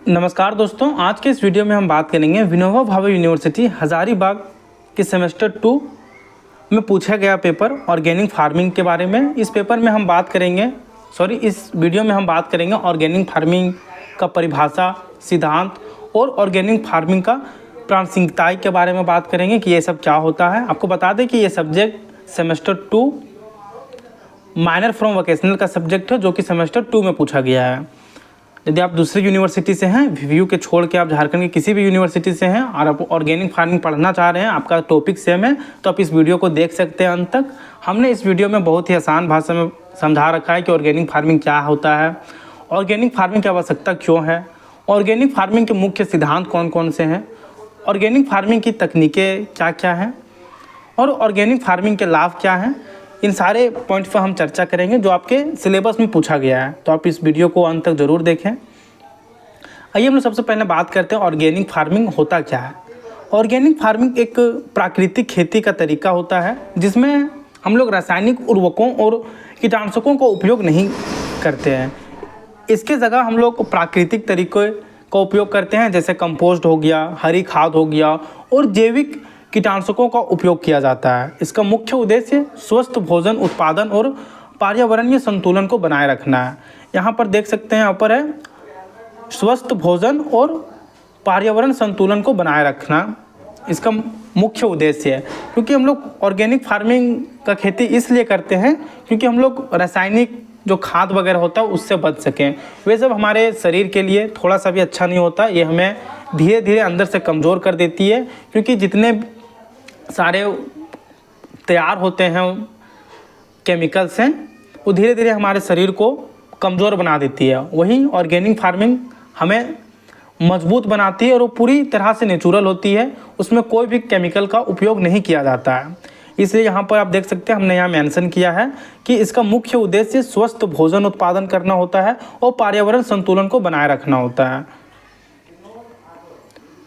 नमस्कार दोस्तों, आज के इस वीडियो में हम बात करेंगे विनोबा भावे यूनिवर्सिटी हज़ारीबाग के सेमेस्टर 2 में पूछा गया पेपर ऑर्गेनिक फार्मिंग के बारे में। इस पेपर में हम बात करेंगे इस वीडियो में हम बात करेंगे ऑर्गेनिक फार्मिंग का परिभाषा, सिद्धांत और ऑर्गेनिक फार्मिंग का प्रासंगिकता के बारे में बात करेंगे कि ये सब क्या होता है। आपको बता दें कि ये subject semester 2 minor from vocational का सब्जेक्ट है, जो कि सेमेस्टर 2 में पूछा गया है। यदि आप दूसरी यूनिवर्सिटी से हैं, वीयू के छोड़ के आप झारखंड की किसी भी यूनिवर्सिटी से हैं और आप ऑर्गेनिक फार्मिंग पढ़ना चाह रहे हैं, आपका टॉपिक सेम है, तो आप इस वीडियो को देख सकते हैं अंत तक। हमने इस वीडियो में बहुत ही आसान भाषा में समझा रखा है कि ऑर्गेनिक फार्मिंग क्या होता है, ऑर्गेनिक फार्मिंग की आवश्यकता क्यों है, ऑर्गेनिक फार्मिंग के मुख्य सिद्धांत कौन कौन से हैं, ऑर्गेनिक फार्मिंग की तकनीकें क्या क्या हैं और ऑर्गेनिक फार्मिंग के लाभ क्या हैं। इन सारे पॉइंट्स पर हम चर्चा करेंगे जो आपके सिलेबस में पूछा गया है, तो आप इस वीडियो को अंत तक ज़रूर देखें। आइए हम लोग सबसे पहले बात करते हैं ऑर्गेनिक फार्मिंग होता क्या है। ऑर्गेनिक फार्मिंग एक प्राकृतिक खेती का तरीका होता है जिसमें हम लोग रासायनिक उर्वरकों और कीटनाशकों का उपयोग नहीं करते हैं। इसके जगह हम लोग प्राकृतिक तरीक़े का उपयोग करते हैं, जैसे कंपोस्ट हो गया, हरी खाद हो गया और जैविक कीटनाशकों का उपयोग किया जाता है। इसका मुख्य उद्देश्य स्वस्थ भोजन उत्पादन और पर्यावरणीय संतुलन को बनाए रखना है। यहाँ पर देख सकते हैं, यहाँ पर है स्वस्थ भोजन और पर्यावरण संतुलन को बनाए रखना इसका मुख्य उद्देश्य है। क्योंकि हम लोग ऑर्गेनिक फार्मिंग का खेती इसलिए करते हैं क्योंकि हम लोग रासायनिक जो खाद वगैरह होता है उससे बच सकें। वे सब हमारे शरीर के लिए थोड़ा सा भी अच्छा नहीं होता, ये हमें धीरे धीरे अंदर से कमज़ोर कर देती है। क्योंकि जितने सारे तैयार होते हैं केमिकल्स हैं, वो धीरे धीरे हमारे शरीर को कमज़ोर बना देती है। वहीं ऑर्गेनिक फार्मिंग हमें मजबूत बनाती है और वो पूरी तरह से नेचुरल होती है, उसमें कोई भी केमिकल का उपयोग नहीं किया जाता है। इसलिए यहाँ पर आप देख सकते हैं, हमने यहाँ मेंशन किया है कि इसका मुख्य उद्देश्य स्वस्थ भोजन उत्पादन करना होता है और पर्यावरण संतुलन को बनाए रखना होता है।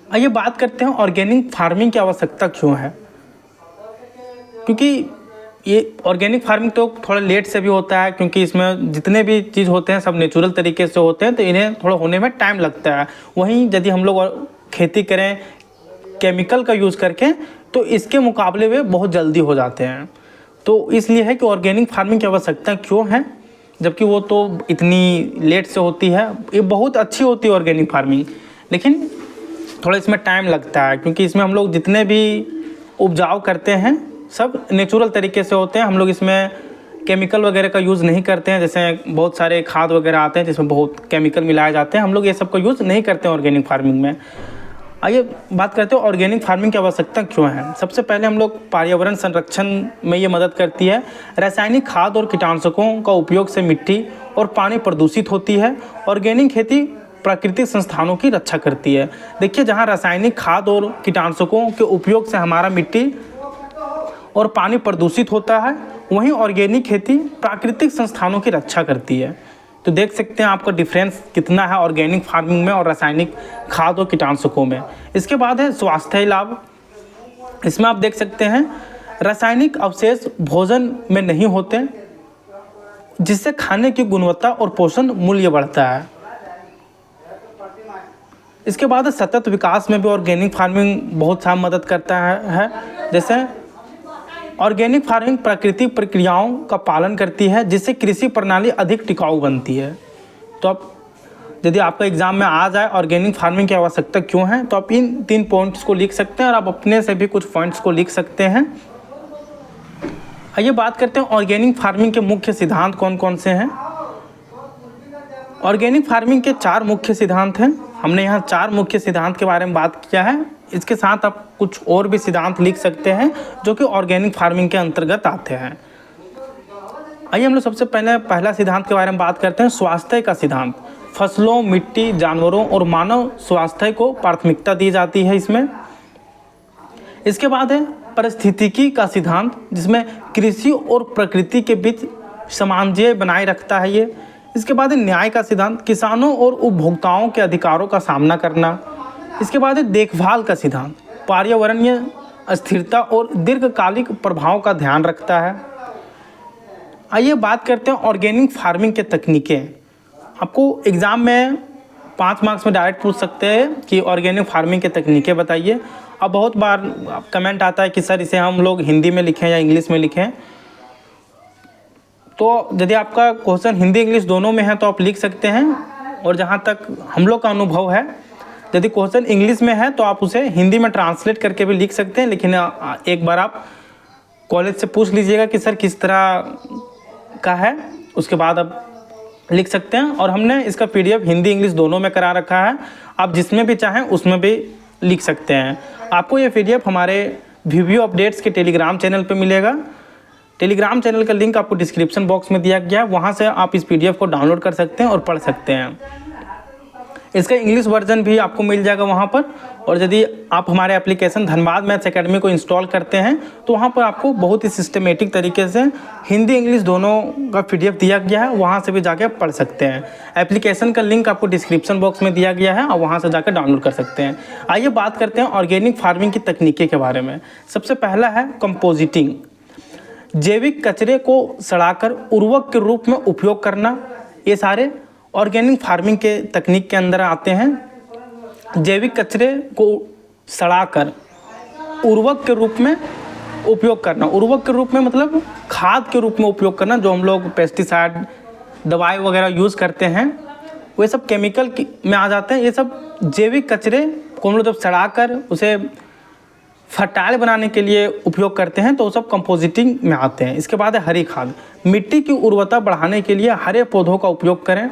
आइए बात करते हैं ऑर्गेनिक फार्मिंग की आवश्यकता क्यों है। क्योंकि ये ऑर्गेनिक फार्मिंग तो थोड़ा लेट से भी होता है, क्योंकि इसमें जितने भी चीज़ होते हैं सब नेचुरल तरीके से होते हैं, तो इन्हें थोड़ा होने में टाइम लगता है। वहीं यदि हम लोग खेती करें केमिकल का यूज़ करके, तो इसके मुकाबले वे बहुत जल्दी हो जाते हैं। तो इसलिए है कि ऑर्गेनिक फार्मिंग की आवश्यकता क्यों है, जबकि वो तो इतनी लेट से होती है। ये बहुत अच्छी होती है ऑर्गेनिक फार्मिंग, लेकिन थोड़ा इसमें टाइम लगता है, क्योंकि इसमें हम लोग जितने भी उपजाऊ करते हैं सब नेचुरल तरीके से होते हैं। हम लोग इसमें केमिकल वगैरह का यूज़ नहीं करते हैं, जैसे बहुत सारे खाद वगैरह आते हैं जिसमें बहुत केमिकल मिलाए जाते हैं, हम लोग ये सब का यूज़ नहीं करते हैं ऑर्गेनिक फार्मिंग में। आइए बात करते हैं ऑर्गेनिक फार्मिंग की आवश्यकता क्यों है। सबसे पहले हम लोग पर्यावरण संरक्षण में ये मदद करती है। रासायनिक खाद और कीटनाशकों का उपयोग से मिट्टी और पानी प्रदूषित होती है। ऑर्गेनिक खेती प्राकृतिक संस्थानों की रक्षा करती है। देखिए, जहाँ रासायनिक खाद और कीटनाशकों के उपयोग से हमारा मिट्टी और पानी प्रदूषित होता है, वहीं ऑर्गेनिक खेती प्राकृतिक संस्थानों की रक्षा करती है। तो देख सकते हैं आपका डिफरेंस कितना है ऑर्गेनिक फार्मिंग में और रासायनिक खाद और कीटनाशकों में। इसके बाद है स्वास्थ्य लाभ। इसमें आप देख सकते हैं रासायनिक अवशेष भोजन में नहीं होते, जिससे खाने की गुणवत्ता और पोषण मूल्य बढ़ता है। इसके बाद सतत विकास में भी ऑर्गेनिक फार्मिंग बहुत सा मदद करता है। जैसे ऑर्गेनिक फार्मिंग प्राकृतिक प्रक्रियाओं का पालन करती है, जिससे कृषि प्रणाली अधिक टिकाऊ बनती है। तो अब यदि आपका एग्जाम में आ जाए ऑर्गेनिक फार्मिंग की आवश्यकता क्यों है, तो आप इन 3 पॉइंट्स को लिख सकते हैं और आप अपने से भी कुछ पॉइंट्स को लिख सकते हैं। आइए बात करते हैं ऑर्गेनिक फार्मिंग के मुख्य सिद्धांत कौन कौन से हैं। ऑर्गेनिक फार्मिंग के 4 मुख्य सिद्धांत हैं। हमने यहाँ 4 मुख्य सिद्धांत के बारे में बात किया है। इसके साथ आप कुछ और भी सिद्धांत लिख सकते हैं जो कि ऑर्गेनिक फार्मिंग के अंतर्गत आते हैं। आइए हम लोग सबसे पहले पहला सिद्धांत के बारे में बात करते हैं, स्वास्थ्य का सिद्धांत। फसलों, मिट्टी, जानवरों और मानव स्वास्थ्य को प्राथमिकता दी जाती है इसमें। इसके बाद है पारिस्थितिकी का सिद्धांत, जिसमें कृषि और प्रकृति के बीच सामंजस्य बनाए रखता है ये। इसके बाद है न्याय का सिद्धांत, किसानों और उपभोक्ताओं के अधिकारों का सामना करना। इसके बाद है देखभाल का सिद्धांत, पर्यावरणीय स्थिरता और दीर्घकालिक प्रभाव का ध्यान रखता है। आइए बात करते हैं ऑर्गेनिक फार्मिंग के तकनीकें। आपको एग्ज़ाम में 5 मार्क्स में डायरेक्ट पूछ सकते हैं कि ऑर्गेनिक फार्मिंग के तकनीकें बताइए। अब बहुत बार कमेंट आता है कि सर इसे हम लोग हिंदी में लिखें या इंग्लिश में लिखें। तो यदि आपका क्वेश्चन हिंदी इंग्लिश दोनों में है तो आप लिख सकते हैं, और जहाँ तक हम लोग का अनुभव है, यदि क्वेश्चन इंग्लिश में है तो आप उसे हिंदी में ट्रांसलेट करके भी लिख सकते हैं। लेकिन एक बार आप कॉलेज से पूछ लीजिएगा कि सर किस तरह का है, उसके बाद आप लिख सकते हैं। और हमने इसका PDF हिंदी इंग्लिश दोनों में करा रखा है, आप जिसमें भी चाहें उसमें भी लिख सकते हैं। आपको ये PDF हमारे वीडियो अपडेट्स के टेलीग्राम चैनल पे मिलेगा। टेलीग्राम चैनल का लिंक आपको डिस्क्रिप्शन बॉक्स में दिया गया है, वहाँ से आप इस PDF को डाउनलोड कर सकते हैं और पढ़ सकते हैं। इसका इंग्लिश वर्जन भी आपको मिल जाएगा वहाँ पर। और यदि आप हमारे एप्लीकेशन धनबाद मैथ्स एकेडमी को इंस्टॉल करते हैं तो वहाँ पर आपको बहुत ही सिस्टमेटिक तरीके से हिंदी इंग्लिश दोनों का PDF दिया गया है, वहाँ से भी जाके आप पढ़ सकते हैं। एप्लीकेशन का लिंक आपको डिस्क्रिप्शन बॉक्स में दिया गया है और वहाँ से जाकर डाउनलोड कर सकते हैं। आइए बात करते हैं ऑर्गेनिक फार्मिंग की तकनीकी के बारे में। सबसे पहला है कंपोजिटिंग, जैविक कचरे को सड़ाकर उर्वरक के रूप में उपयोग करना। ये सारे ऑर्गेनिक फार्मिंग के तकनीक के अंदर आते हैं। जैविक कचरे को सड़ाकर उर्वरक के रूप में उपयोग करना। उर्वरक के रूप में मतलब खाद के रूप में उपयोग करना। जो हम लोग पेस्टिसाइड दवाई वगैरह यूज़ करते हैं वे सब केमिकल में आ जाते हैं। ये सब जैविक कचरे को हम लोग जब सड़ाकर उसे फर्टाइल बनाने के लिए उपयोग करते हैं तो वो सब कंपोजिटिंग में आते हैं। इसके बाद है हरी खाद, मिट्टी की उर्वरता बढ़ाने के लिए हरे पौधों का उपयोग करें।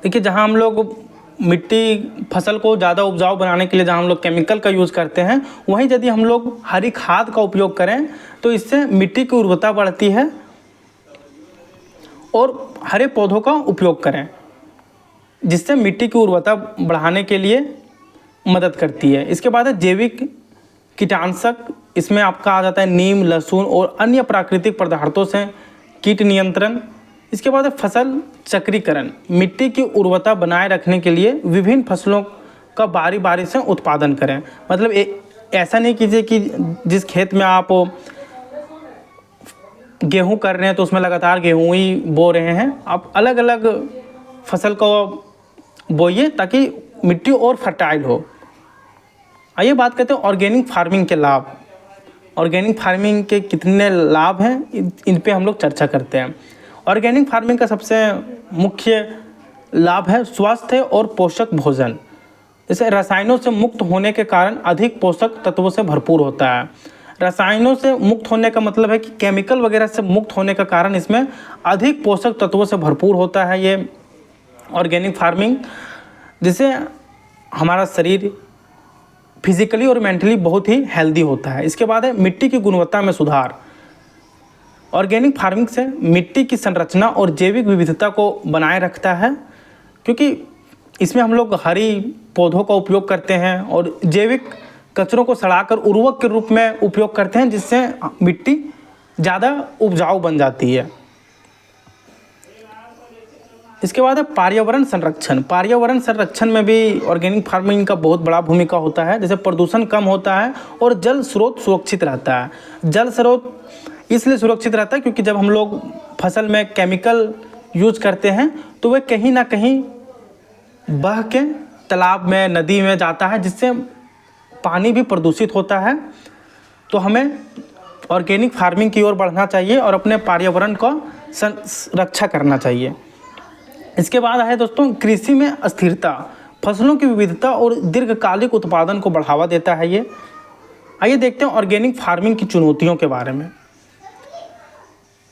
देखिए, जहाँ हम लोग मिट्टी फसल को ज़्यादा उपजाऊ बनाने के लिए जहाँ हम लोग केमिकल का यूज़ करते हैं, वहीं यदि हम लोग हरी खाद का उपयोग करें तो इससे मिट्टी की उर्वरता बढ़ती है। और हरे पौधों का उपयोग करें जिससे मिट्टी की उर्वरता बढ़ाने के लिए मदद करती है। इसके बाद है जैविक कीटनाशक, इसमें आपका आ जाता है नीम, लहसुन और अन्य प्राकृतिक पदार्थों से कीट नियंत्रण। इसके बाद है फसल चक्रीकरण, मिट्टी की उर्वरता बनाए रखने के लिए विभिन्न फसलों का बारी बारी से उत्पादन करें। मतलब ऐसा नहीं कीजिए कि जिस खेत में आप गेहूं कर रहे हैं तो उसमें लगातार गेहूं ही बो रहे हैं, आप अलग अलग फसल को बोइए ताकि मिट्टी और फर्टाइल हो। आइए बात करते हैं ऑर्गेनिक फार्मिंग के लाभ। ऑर्गेनिक फार्मिंग के कितने लाभ हैं इन पे हम लोग चर्चा करते हैं। ऑर्गेनिक फार्मिंग का सबसे मुख्य लाभ है स्वास्थ्य और पोषक भोजन। जैसे रसायनों से मुक्त होने के कारण अधिक पोषक तत्वों से भरपूर होता है। रसायनों से मुक्त होने का मतलब है कि केमिकल वगैरह से मुक्त होने का कारण इसमें अधिक पोषक तत्वों से भरपूर होता है ये ऑर्गेनिक फार्मिंग, जिससे हमारा शरीर फिजिकली और मेंटली बहुत ही हेल्दी होता है। इसके बाद है मिट्टी की गुणवत्ता में सुधार। ऑर्गेनिक फार्मिंग से मिट्टी की संरचना और जैविक विविधता को बनाए रखता है, क्योंकि इसमें हम लोग हरी पौधों का उपयोग करते हैं और जैविक कचरों को सड़ाकर उर्वरक के रूप में उपयोग करते हैं, जिससे मिट्टी ज़्यादा उपजाऊ बन जाती है। इसके बाद है पर्यावरण संरक्षण। पर्यावरण संरक्षण में भी ऑर्गेनिक फार्मिंग का बहुत बड़ा भूमिका होता है। जैसे प्रदूषण कम होता है और जल स्रोत सुरक्षित रहता है। जल स्रोत इसलिए सुरक्षित रहता है क्योंकि जब हम लोग फसल में केमिकल यूज करते हैं तो वह कहीं ना कहीं बह के तालाब में, नदी में जाता है, जिससे पानी भी प्रदूषित होता है। तो हमें ऑर्गेनिक फार्मिंग की ओर बढ़ना चाहिए और अपने पर्यावरण का रक्षा करना चाहिए। इसके बाद है दोस्तों कृषि में अस्थिरता, फसलों की विविधता और दीर्घकालिक उत्पादन को बढ़ावा देता है ये। आइए देखते हैं ऑर्गेनिक फार्मिंग की चुनौतियों के बारे में,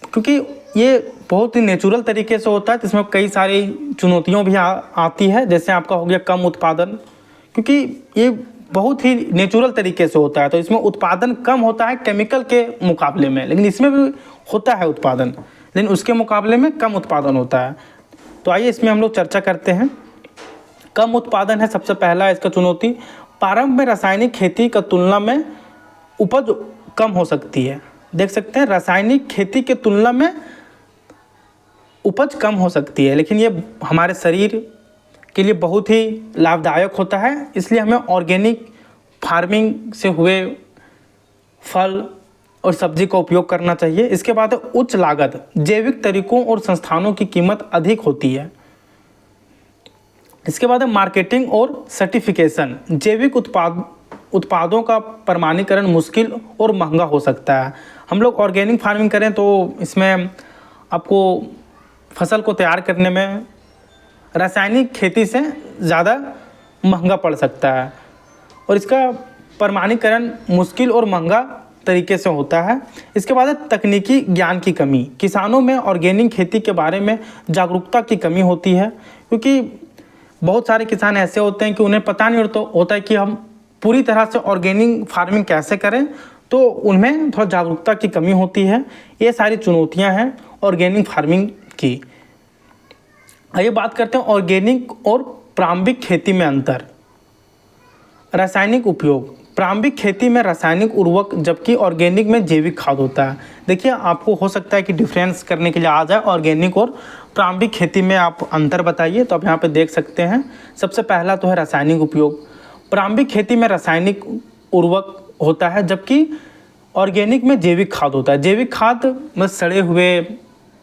क्योंकि ये बहुत ही नेचुरल तरीके से होता है, जिसमें कई सारी चुनौतियों भी आती है। जैसे आपका हो गया कम उत्पादन, क्योंकि ये बहुत ही नेचुरल तरीके से होता है तो इसमें उत्पादन कम होता है केमिकल के मुकाबले में, लेकिन इसमें भी होता है उत्पादन, लेकिन उसके मुकाबले में कम उत्पादन होता है। तो आइए इसमें हम लोग चर्चा करते हैं। कम उत्पादन है सबसे पहला इसका चुनौती। प्रारंभ में रासायनिक खेती की तुलना में उपज कम हो सकती है। देख सकते हैं रासायनिक खेती के तुलना में उपज कम हो सकती है, लेकिन ये हमारे शरीर के लिए बहुत ही लाभदायक होता है। इसलिए हमें ऑर्गेनिक फार्मिंग से हुए फल और सब्जी का उपयोग करना चाहिए। इसके बाद उच्च लागत, जैविक तरीकों और संस्थानों की कीमत अधिक होती है। इसके बाद है मार्केटिंग और सर्टिफिकेशन। जैविक उत्पादों का प्रमाणीकरण मुश्किल और महंगा हो सकता है। हम लोग ऑर्गेनिक फार्मिंग करें तो इसमें आपको फसल को तैयार करने में रासायनिक खेती से ज़्यादा महंगा पड़ सकता है और इसका प्रमाणीकरण मुश्किल और महंगा तरीके से होता है। इसके बाद है तकनीकी ज्ञान की कमी। किसानों में ऑर्गेनिक खेती के बारे में जागरूकता की कमी होती है, क्योंकि बहुत सारे किसान ऐसे होते हैं कि उन्हें पता नहीं होता है कि हम पूरी तरह से ऑर्गेनिक फार्मिंग कैसे करें, तो उनमें थोड़ा जागरूकता की कमी होती है। ये सारी चुनौतियां हैं ऑर्गेनिक फार्मिंग की। आइए बात करते हैं ऑर्गेनिक और प्रारंभिक खेती में अंतर। रासायनिक उपयोग। प्रारंभिक खेती में रासायनिक उर्वरक, जबकि ऑर्गेनिक में जैविक खाद होता है। देखिए, आपको हो सकता है कि डिफरेंस करने के लिए आ जाए ऑर्गेनिक और प्रारंभिक खेती में आप अंतर बताइए, तो आप यहाँ पे देख सकते हैं। सबसे पहला तो है रासायनिक उपयोग। प्रारंभिक खेती में रासायनिक उर्वरक होता है, जबकि ऑर्गेनिक में जैविक खाद होता है। जैविक खाद में सड़े हुए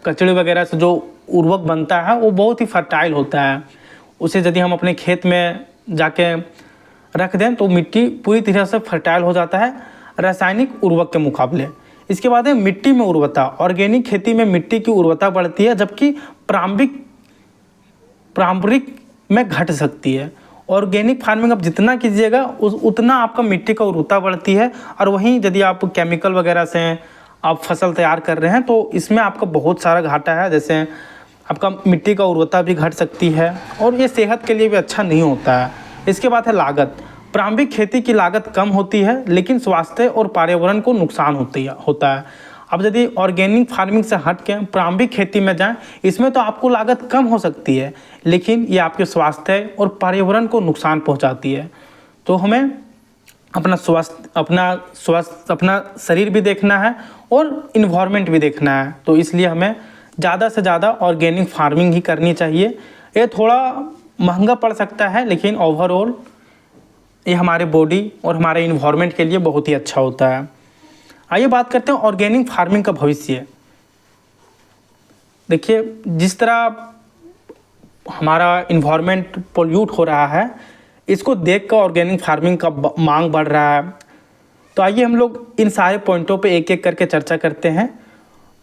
कचड़े वगैरह से जो उर्वरक बनता है वो बहुत ही फर्टाइल होता है। उसे यदि हम अपने खेत में जाके रख दें तो मिट्टी पूरी तरह से फर्टाइल हो जाता है रासायनिक उर्वरक के मुकाबले। इसके बाद है मिट्टी में उर्वरता। ऑर्गेनिक खेती में मिट्टी की उर्वरता बढ़ती है, जबकि प्रारंभिक में घट सकती है। ऑर्गेनिक फार्मिंग आप जितना कीजिएगा उतना आपका मिट्टी का उर्वरता बढ़ती है, और वहीं यदि आप केमिकल वगैरह से आप फसल तैयार कर रहे हैं तो इसमें आपका बहुत सारा घाटा है। जैसे आपका मिट्टी का उर्वरता भी घट सकती है और ये सेहत के लिए भी अच्छा नहीं होता है। इसके बाद है लागत। प्रारंभिक खेती की लागत कम होती है, लेकिन स्वास्थ्य और पर्यावरण को नुकसान होता है। अब यदि ऑर्गेनिक फार्मिंग से हट के प्रारंभिक खेती में जाएं, इसमें तो आपको लागत कम हो सकती है, लेकिन ये आपके स्वास्थ्य और पर्यावरण को नुकसान पहुंचाती है। तो हमें अपना शरीर भी देखना है और इन्वायरमेंट भी देखना है। तो इसलिए हमें ज़्यादा से ज़्यादा ऑर्गेनिक फार्मिंग ही करनी चाहिए। ये थोड़ा महंगा पड़ सकता है, लेकिन ओवरऑल ये हमारे बॉडी और हमारे इन्वायरमेंट के लिए बहुत ही अच्छा होता है। आइए बात करते हैं ऑर्गेनिक फार्मिंग का भविष्य। देखिए, जिस तरह हमारा इन्वायरमेंट पोल्यूट हो रहा है, इसको देख कर ऑर्गेनिक फार्मिंग का मांग बढ़ रहा है। तो आइए हम लोग इन सारे पॉइंटों पे एक एक करके चर्चा करते हैं।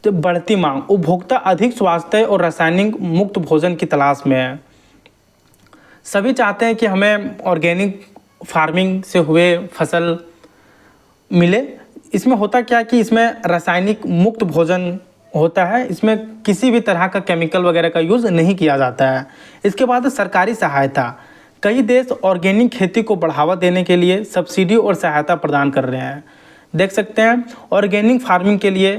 तो बढ़ती मांग। उपभोक्ता अधिक स्वास्थ्य और रासायनिक मुक्त भोजन की तलाश में है। सभी चाहते हैं कि हमें ऑर्गेनिक फार्मिंग से हुए फसल मिले। इसमें होता क्या है कि इसमें रासायनिक मुक्त भोजन होता है, इसमें किसी भी तरह का केमिकल वगैरह का यूज़ नहीं किया जाता है। इसके बाद सरकारी सहायता। कई देश ऑर्गेनिक खेती को बढ़ावा देने के लिए सब्सिडी और सहायता प्रदान कर रहे हैं। देख सकते हैं, ऑर्गेनिक फार्मिंग के लिए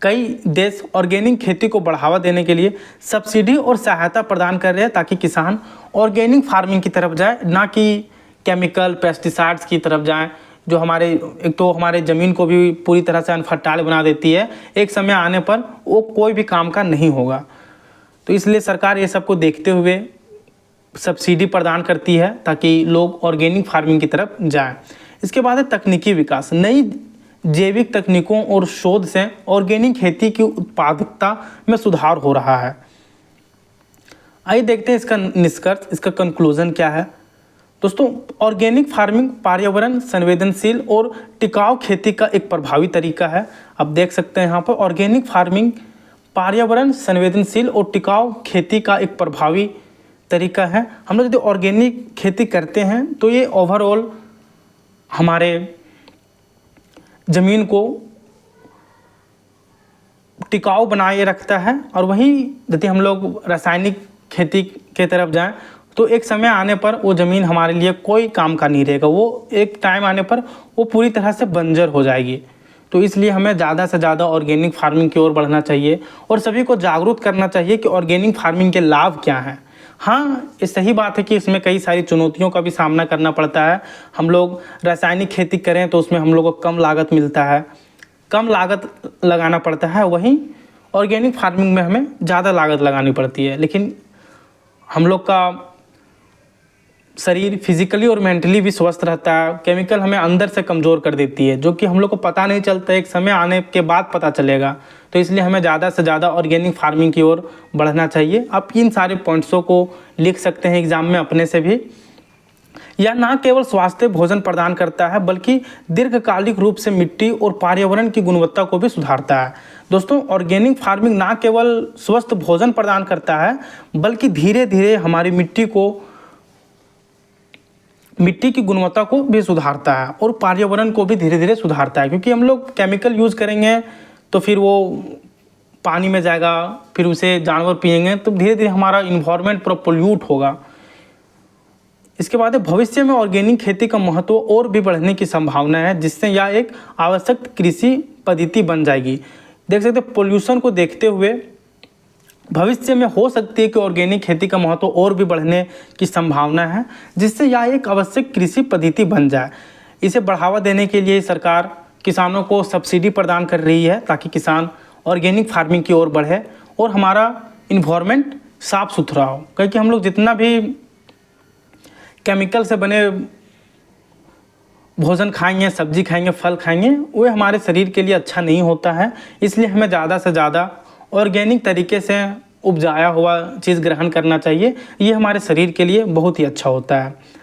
कई देश ऑर्गेनिक खेती को बढ़ावा देने के लिए सब्सिडी और सहायता प्रदान कर रहे हैं, ताकि किसान ऑर्गेनिक फार्मिंग की तरफ जाए, ना कि केमिकल पेस्टिसाइड्स की तरफ जाएं, जो एक तो हमारे ज़मीन को भी पूरी तरह से अनफर्टाइल बना देती है। एक समय आने पर वो कोई भी काम का नहीं होगा। तो इसलिए सरकार ये सब को देखते हुए सब्सिडी प्रदान करती है, ताकि लोग ऑर्गेनिक फार्मिंग की तरफ जाएं। इसके बाद है तकनीकी विकास। नई जैविक तकनीकों और शोध से ऑर्गेनिक खेती की उत्पादकता में सुधार हो रहा है। आइए देखते हैं इसका निष्कर्ष, इसका कंक्लूजन क्या है। दोस्तों, ऑर्गेनिक फार्मिंग पर्यावरण संवेदनशील और टिकाऊ खेती का एक प्रभावी तरीका है। आप देख सकते हैं यहाँ पर ऑर्गेनिक फार्मिंग पर्यावरण संवेदनशील और टिकाऊ खेती का एक प्रभावी तरीका है। हम लोग यदि ऑर्गेनिक खेती करते हैं तो ये ओवरऑल हमारे ज़मीन को टिकाऊ बनाए रखता है। और वहीं यदि हम लोग रासायनिक खेती के तरफ जाएं तो एक समय आने पर वो ज़मीन हमारे लिए कोई काम का नहीं रहेगा। वो एक टाइम आने पर वो पूरी तरह से बंजर हो जाएगी। तो इसलिए हमें ज़्यादा से ज़्यादा ऑर्गेनिक फार्मिंग की ओर बढ़ना चाहिए और सभी को जागरूक करना चाहिए कि ऑर्गेनिक फार्मिंग के लाभ क्या हैं। हाँ, ये सही बात है कि इसमें कई सारी चुनौतियों का भी सामना करना पड़ता है। हम लोग रासायनिक खेती करें तो उसमें हम लोग को कम लागत मिलता है, कम लागत लगाना पड़ता है। वहीं ऑर्गेनिक फार्मिंग में हमें ज़्यादा लागत लगानी पड़ती है, लेकिन हम लोग का शरीर फिजिकली और मेंटली भी स्वस्थ रहता है। केमिकल हमें अंदर से कमज़ोर कर देती है, जो कि हम लोग को पता नहीं चलता, एक समय आने के बाद पता चलेगा। तो इसलिए हमें ज़्यादा से ज़्यादा ऑर्गेनिक फार्मिंग की ओर बढ़ना चाहिए। आप इन सारे पॉइंट्सों को लिख सकते हैं एग्ज़ाम में अपने से भी। यह ना केवल स्वास्थ्य भोजन प्रदान करता है, बल्कि दीर्घकालिक रूप से मिट्टी और पर्यावरण की गुणवत्ता को भी सुधारता है। दोस्तों, ऑर्गेनिक फार्मिंग ना केवल स्वस्थ भोजन प्रदान करता है, बल्कि धीरे धीरे हमारी मिट्टी की गुणवत्ता को भी सुधारता है और पर्यावरण को भी धीरे धीरे सुधारता है। क्योंकि हम लोग केमिकल यूज़ करेंगे तो फिर वो पानी में जाएगा, फिर उसे जानवर पिएंगे, तो धीरे धीरे हमारा इन्वायरमेंट पूरा पोल्यूट होगा। इसके बाद भविष्य में ऑर्गेनिक खेती का महत्व और भी बढ़ने की संभावना है, जिससे यह एक आवश्यक कृषि पद्धति बन जाएगी। देख सकते हैं, पोल्यूशन को देखते हुए भविष्य में हो सकती है कि ऑर्गेनिक खेती का महत्व और भी बढ़ने की संभावना है, जिससे यह एक आवश्यक कृषि पद्धति बन जाए। इसे बढ़ावा देने के लिए सरकार किसानों को सब्सिडी प्रदान कर रही है, ताकि किसान ऑर्गेनिक फार्मिंग की ओर बढ़े और हमारा इन्वायरमेंट साफ़ सुथरा हो। क्योंकि हम लोग जितना भी केमिकल से बने भोजन खाएंगे, सब्जी खाएंगे, फल खाएंगे, वो हमारे शरीर के लिए अच्छा नहीं होता है। इसलिए हमें ज़्यादा से ज़्यादा ऑर्गेनिक तरीके से उपजाया हुआ चीज़ ग्रहण करना चाहिए। ये हमारे शरीर के लिए बहुत ही अच्छा होता है।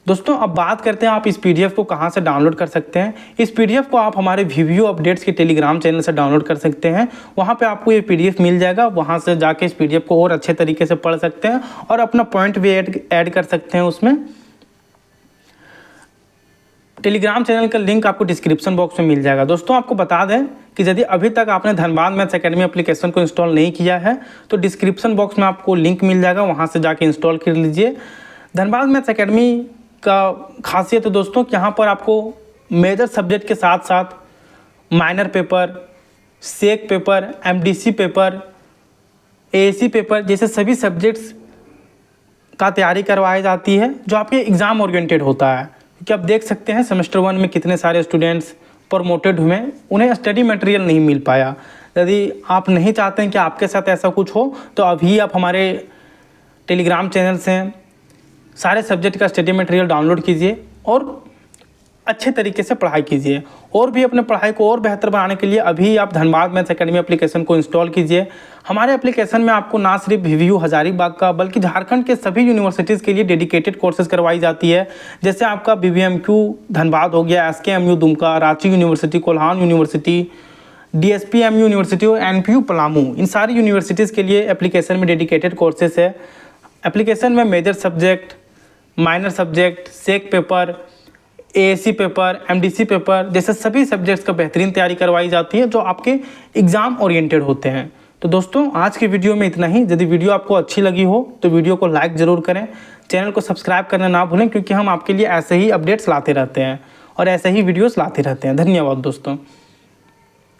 दोस्तों, अब बात करते हैं आप इस PDF को कहाँ से डाउनलोड कर सकते हैं। इस PDF को आप हमारे VVO अपडेट्स के टेलीग्राम चैनल से डाउनलोड कर सकते हैं। वहाँ पे आपको ये PDF मिल जाएगा। वहाँ से जाके इस PDF को और अच्छे तरीके से पढ़ सकते हैं और अपना पॉइंट भी ऐड कर सकते हैं उसमें। टेलीग्राम चैनल का लिंक आपको डिस्क्रिप्शन बॉक्स में मिल जाएगा। दोस्तों, आपको बता दें कि यदि अभी तक आपने धनबाद मैथ्स एकेडमी एप्लीकेशन को इंस्टॉल नहीं किया है, तो डिस्क्रिप्शन बॉक्स में आपको लिंक मिल जाएगा, वहाँ से जाके इंस्टॉल कर लीजिए। धनबाद मैथ्स एकेडमी का खासियत है दोस्तों कि यहाँ पर आपको मेजर सब्जेक्ट के साथ साथ minor paper, SEC paper, MDC paper, AAC paper जैसे सभी सब्जेक्ट्स का तैयारी करवाई जाती है, जो आपके एग्ज़ाम ओरिएंटेड होता है। क्योंकि आप देख सकते हैं सेमेस्टर 1 में कितने सारे स्टूडेंट्स प्रमोटेड हुए, उन्हें स्टडी मटेरियल नहीं मिल पाया। यदि आप नहीं चाहते हैं कि आपके साथ ऐसा कुछ हो, तो अभी आप हमारे टेलीग्राम चैनल से सारे सब्जेक्ट का स्टडी मटेरियल डाउनलोड कीजिए और अच्छे तरीके से पढ़ाई कीजिए। और भी अपने पढ़ाई को और बेहतर बनाने के लिए अभी आप धनबाद मैथ्स एकेडमी एप्लीकेशन को इंस्टॉल कीजिए। हमारे एप्लीकेशन में आपको ना सिर्फ VVU हजारीबाग का, बल्कि झारखंड के सभी यूनिवर्सिटीज़ के लिए डेडिकेटेड कोर्सेज करवाई जाती है। जैसे आपका BBMQ धनबाद हो गया, SKMU Dumka, Ranchi university, Kolhan university, DSPMU university और NPU पलामू, इन सारी यूनिवर्सिटीज़ के लिए एप्लीकेशन में डेडिकेटेड कोर्सेज है। एप्लीकेशन में major subject, minor subject, SEC paper, AAC paper, MDC paper जैसे सभी सब्जेक्ट्स का बेहतरीन तैयारी करवाई जाती है, जो आपके एग्ज़ाम ओरिएंटेड होते हैं। तो दोस्तों, आज की वीडियो में इतना ही। यदि वीडियो आपको अच्छी लगी हो तो वीडियो को लाइक ज़रूर करें, चैनल को सब्सक्राइब करना ना भूलें, क्योंकि हम आपके लिए ऐसे ही अपडेट्स लाते रहते हैं और ऐसे ही वीडियोस लाते रहते हैं। धन्यवाद दोस्तों।